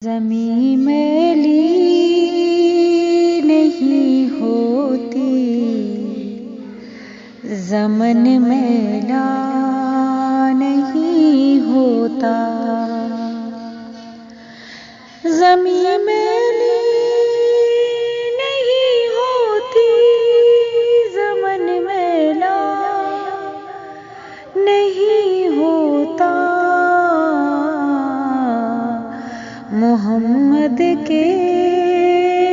ज़मीं मैली नहीं होती, ज़मन मैला नहीं होता। ज़मीं मैली नहीं होती, ज़मन मैला नहीं होता। मोहम्मद के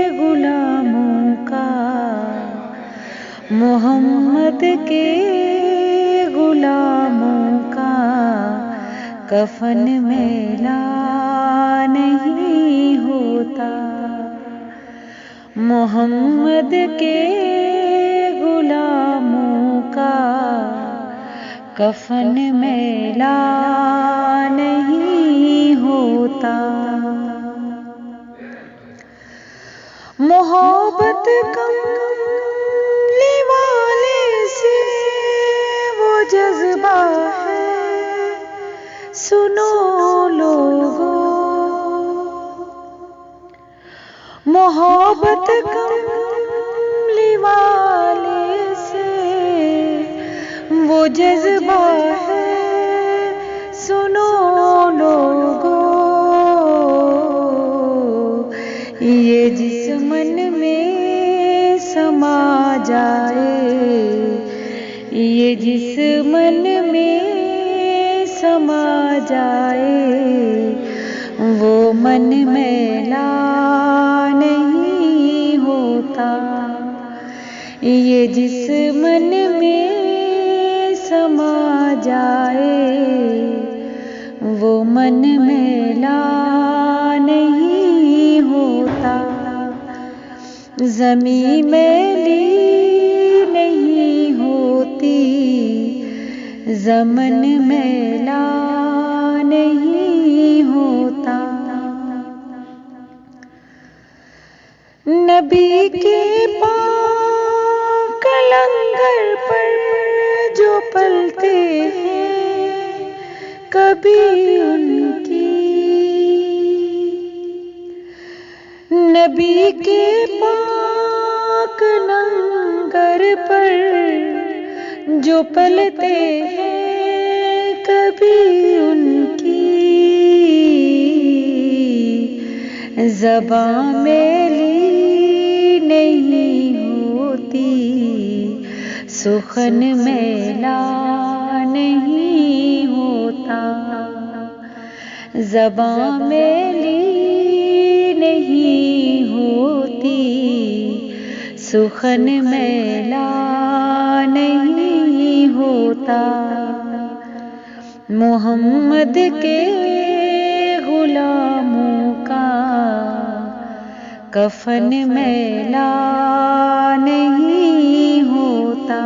गुलामों का, मोहम्मद के गुलामों का कफन मैला नहीं होता। मोहम्मद के गुलामों का कफन मैला नहीं होता। मोहब्बत कमली वाले से वो जज्बा है, सुनो लोगो। मोहब्बत कमली वाले से वो जज्बा है, सुनो लोगो। ये जिस मन में समा जाए, ये जिस मन में समा जाए, वो मन मैला नहीं होता। ये जिस मन में समा जाए, वो मन मैला नहीं होता। ज़मीं मैली नहीं होती, ज़मन मैला नहीं होता। नबी के पाक लंगर पर जो पलते हैं, कभी उनकी नबी के पाक लंगर पर जो पलते हैं, कभी उनकी ज़बां मैली नहीं होती, सुखन मैला नहीं होता। ज़बां मैली नहीं होती, सुखन मैला नहीं होता। मोहम्मद के गुलामों का कफन मैला नहीं होता।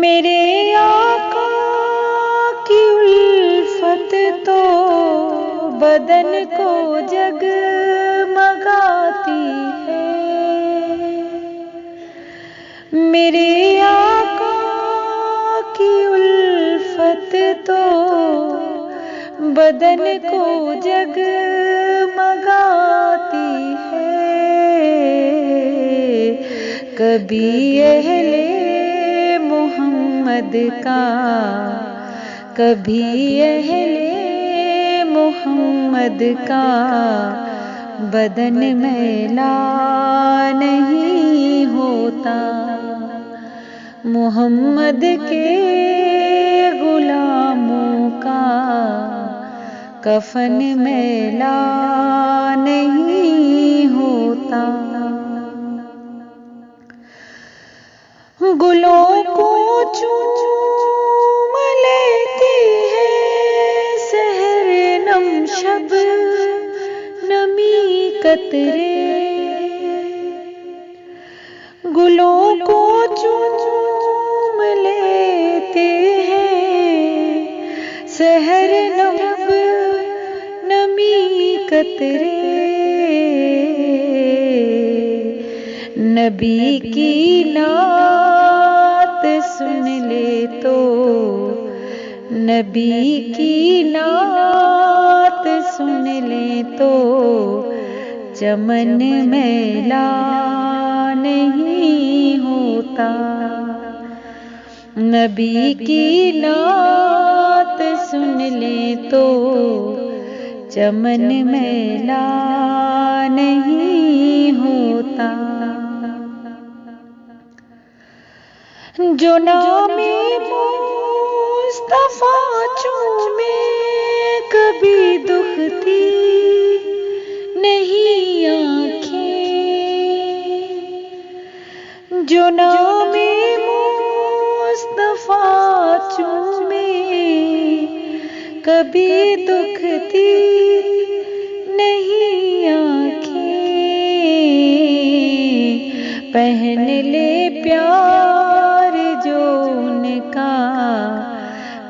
मेरे आका की उल्फत तो बदन को जगमगाती है। मेरे आका की उल्फत तो बदन को जगमगाती है। कभी अहले मोहम्मद का, कभी अहले मोहम्मद का बदन मैला नहीं होता। मोहम्मद के गुलामों का कफन मैला नहीं होता। गुलों को चूम लेती है सहर नम शब नमी कतरे। गुलों को चूम लेते हैं सहर नम नमी कतरे। नबी की नात सुन ले तो, नबी की नात चमन मैला नहीं होता। नबी की नात सुन ले तो चमन मैला नहीं होता। जो नामे मुस्तफा चूमे कभी दुखती नहीं आँखें। जो नामे मुस्तफा चूमे कभी दुखती नहीं आँखें। पहन ले प्यार जो उनका,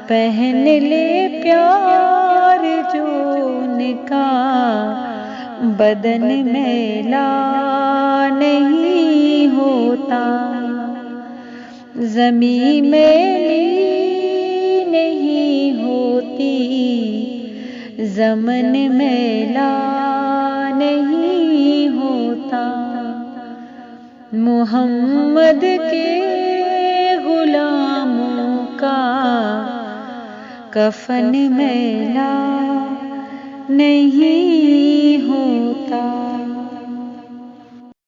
पहन ले प्यार जो उनका, बदन मैला नहीं होता। ज़मीं मैली नहीं होती, ज़मन मैला नहीं होता। मोहम्मद के गुलामों का कफन मैला नहीं होता।